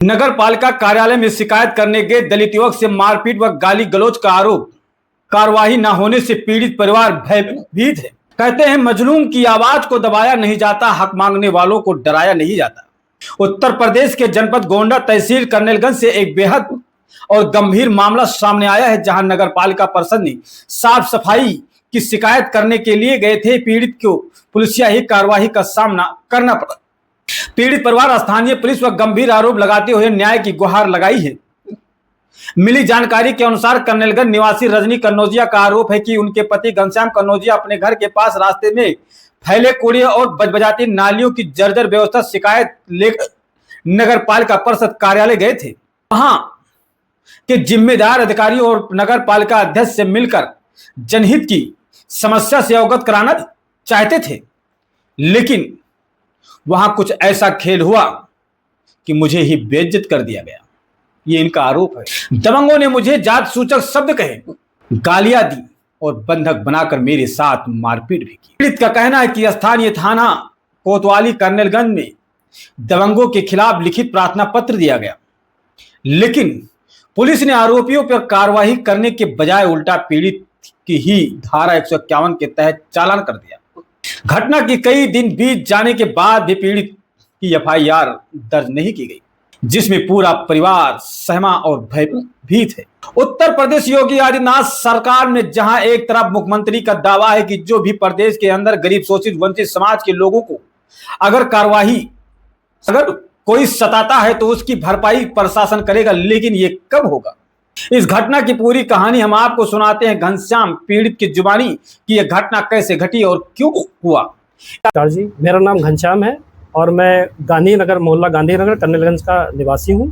नगर पालिका कार्यालय में शिकायत करने गए दलित युवक से मारपीट व गाली गलौज का आरोप। कार्रवाई न होने से पीड़ित परिवार भयभीत है। कहते हैं मजलूम की आवाज को दबाया नहीं जाता, हक मांगने वालों को डराया नहीं जाता। उत्तर प्रदेश के जनपद गोंडा तहसील कर्नेलगंज से एक बेहद और गंभीर मामला सामने आया है, जहां नगर पालिका परिषद ने साफ सफाई की शिकायत करने के लिए गए थे। पीड़ित को पुलिसियाही कार्रवाई का सामना करना पड़ा। पीड़ित परिवार स्थानीय पुलिस पर गंभीर आरोप लगाते हुए न्याय की गुहार लगाई है। मिली जानकारी के अनुसार कर्नेलगंज निवासी रजनी कन्नौजिया का आरोप है कि उनके पति घनश्याम कन्नौजिया अपने घर के पास रास्ते में फैले कूड़े और बजबजाती नालियों की जर्जर व्यवस्था शिकायत लेकर नगर पालिका परिषद कार्यालय गए थे। वहां के जिम्मेदार अधिकारियों और नगर पालिका अध्यक्ष से मिलकर जनहित की समस्या से अवगत कराना चाहते थे, लेकिन वहां कुछ ऐसा खेल हुआ कि मुझे ही बेइज्जत कर दिया गया। ये इनका आरोप है। दबंगों ने मुझे जात सूचक शब्द कहे, गालियां दी और बंधक बनाकर मेरे साथ मारपीट भी की। पीड़ित का कहना है कि स्थानीय थाना कोतवाली कर्नेलगंज में दबंगों के खिलाफ लिखित प्रार्थना पत्र दिया गया, लेकिन पुलिस ने आरोपियों पर कार्रवाई करने के बजाय उल्टा पीड़ित की ही धारा 151 के तहत चालान कर दिया। घटना के कई दिन बीत जाने के बाद भी पीड़ित की एफआईआर दर्ज नहीं की गई, जिसमें पूरा परिवार सहमा और भयभीत है। उत्तर प्रदेश योगी आदित्यनाथ सरकार में जहां एक तरफ मुख्यमंत्री का दावा है कि जो भी प्रदेश के अंदर गरीब शोषित वंचित समाज के लोगों को अगर कोई सताता है तो उसकी भरपाई प्रशासन करेगा, लेकिन ये कब होगा? इस घटना की पूरी कहानी हम आपको सुनाते हैं घनश्याम पीड़ित की जुबानी कि यह घटना कैसे घटी और क्यों हुआ। जी, मेरा नाम घनश्याम है और मैं गांधीनगर मोहल्ला गांधीनगर कर्नेलगंज का निवासी हूँ।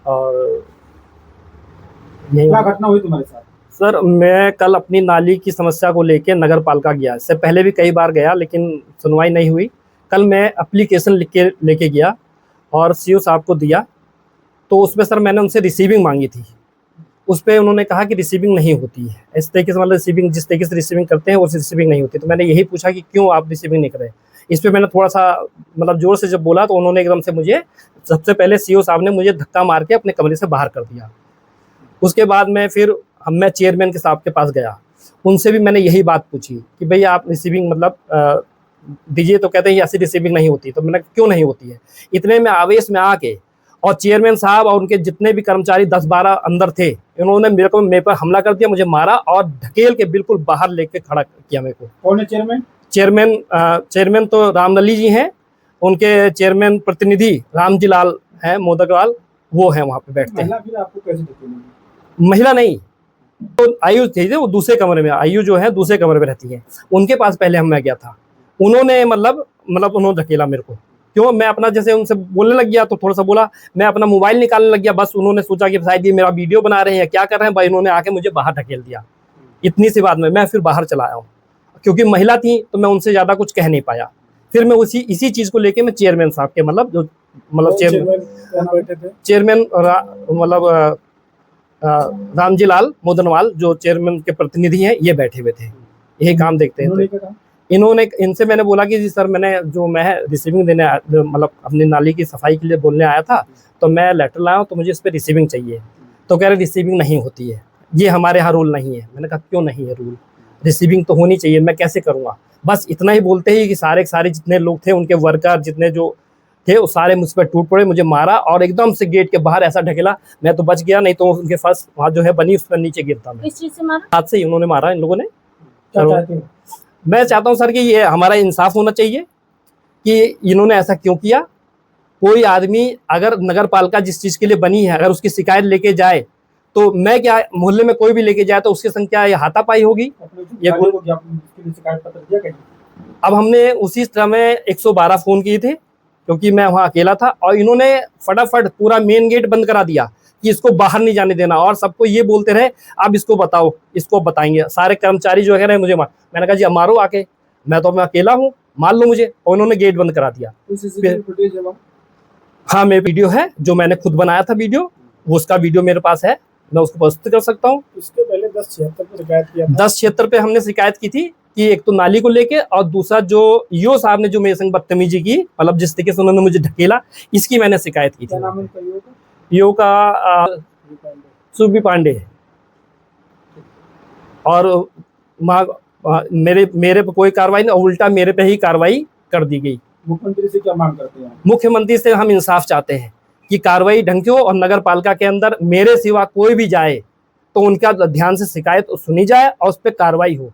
और क्या घटना हुई तुम्हारे साथ? सर, मैं कल अपनी नाली की समस्या को लेके नगर पालिका गया। इससे पहले भी कई बार गया, लेकिन सुनवाई नहीं हुई। कल मैं एप्लीकेशन लिख के लेके गया और सीओ साहब को दिया, तो उसमें सर मैंने उनसे रिसीविंग मांगी थी। उस पर उन्होंने कहा कि रिसीविंग नहीं होती है। इस तरीके से मतलब रिसीविंग जिस तरीके से रिसीविंग करते हैं उस रिसीविंग नहीं होती। तो मैंने यही पूछा कि क्यों आप रिसीविंग नहीं कर रहे। इस पर मैंने थोड़ा सा मतलब जोर से जब बोला तो उन्होंने एकदम से मुझे, सबसे पहले सीओ साहब ने मुझे धक्का मार के अपने कमरे से बाहर कर दिया। उसके बाद मैं चेयरमैन के साहब के पास गया, उनसे भी मैंने यही बात पूछी कि भैया आप रिसीविंग मतलब दीजिए। तो कहते हैं ऐसी रिसीविंग नहीं होती। तो मैंने क्यों नहीं होती है? इतने में आवेश में आके और चेयरमैन साहब और उनके जितने भी कर्मचारी 10-12 अंदर थे, इन्होंने मेरे पर हमला कर दिया, मुझे मारा और ढकेल के बिल्कुल बाहर लेके खड़ा किया मेरे को। कौन है चेयरमैन? चेयरमैन तो रामलली जी हैं, उनके चेयरमैन प्रतिनिधि रामजीलाल हैं मोदकलाल, वो हैं वहाँ पे बैठते हैं। आपको कैसे ढकेलेंगे? महिला नहीं, तो आयु थी, वो दूसरे कमरे में, आयु जो है दूसरे कमरे में रहती है, उनके पास पहले मैं गया था। उन्होंने मतलब उन्होंने ढकेला मेरे को। क्यों? मैं अपना जैसे उनसे बोलने लग गया तो थोड़ा सा बोला, मैं अपना मोबाइल निकालने लग गया। बस उन्होंने सोचा कि शायद ये मेरा वीडियो बना रहे हैं, क्या कर रहे हैं भाई। उन्होंने आके मुझे बाहर ढकेल दिया। इतनी सी बात में मैं फिर बाहर चला आया हूँ, क्योंकि महिला थी तो मैं उनसे ज़्यादा कुछ कह नहीं पाया। फिर मैं इसी चीज़ को लेके मैं चेयरमैन साहब के चेयरमैन रामजीलाल मोदनवाल जो चेयरमैन के प्रतिनिधि हैं, ये बैठे हुए थे, यही काम देखते हैं। इनसे मैंने बोला कि जी सर, मैं रिसीविंग देने मतलब अपनी नाली की सफाई के लिए बोलने आया था, तो मैं लेटर लाया हूँ, तो मुझे इस पर रिसीविंग चाहिए। तो कह रहे रिसीविंग नहीं होती है, ये हमारे यहाँ रूल नहीं है। मैंने कहा क्यों नहीं है रूल? रिसीविंग तो होनी चाहिए, मैं कैसे करूँगा? बस इतना ही बोलते ही कि सारे जितने लोग थे, उनके वर्कर जितने जो थे, वो सारे मुझ पर टूट पड़े, मुझे मारा और एकदम से गेट के बाहर ऐसा ढकेला। मैं तो बच गया, नहीं तो उनके फर्स्ट वहाँ जो है बनी, उस पर नीचे गिरता मैं। किस चीज़ से मारा? हाथ से ही उन्होंने मारा इन लोगों ने। मैं चाहता हूं सर कि ये हमारा इंसाफ होना चाहिए कि इन्होंने ऐसा क्यों किया। कोई आदमी अगर नगर पालिका जिस चीज़ के लिए बनी है, अगर उसकी शिकायत लेके जाए, तो मैं क्या मोहल्ले में कोई भी लेके जाए तो उसके संग क्या ये हाथापाई होगी? ये शिकायत पत्र दिया कहीं? अब हमने उसी तरह में 112 फ़ोन किए थे, क्योंकि मैं वहाँ अकेला था, और इन्होंने फटाफट पूरा मेन गेट बंद करा दिया कि इसको बाहर नहीं जाने देना, और सबको ये बोलते रहे आप इसको बताओ, इसको बताएंगे। सारे कर्मचारी जो है मुझे मैंने कहा जी अब मारो आके, मैं अकेला हूँ, मार लो मुझे। और उन्होंने गेट बंद करा दिया। हाँ, मेरे वीडियो है जो मैंने खुद बनाया था वीडियो, वो उसका वीडियो मेरे पास है, मैं उसको प्रस्तुत कर सकता हूँ। इसके पहले 1076 पे शिकायत किया था। 1076 पे हमने शिकायत की थी कि एक तो नाली को लेके और दूसरा जो ईओ साहब ने जो मेरे संग बदतमीजी की, मतलब जिस तरीके से उन्होंने मुझे ढकेला, इसकी मैंने शिकायत की क्या थी। नाम है उनका ईओ का? ईओ का सुबी पांडे है। और मेरे मेरे पे कोई कार्रवाई नहीं, उल्टा मेरे पे ही कार्रवाई कर दी गई। मुख्यमंत्री से क्या मांग करते हैं? मुख्यमंत्री से हम इंसाफ चाहते हैं कि कार्रवाई ढंग की हो और नगर पालिका के अंदर मेरे सिवा कोई भी जाए तो उनका ध्यान से शिकायत सुनी जाए और उस पर कार्रवाई हो।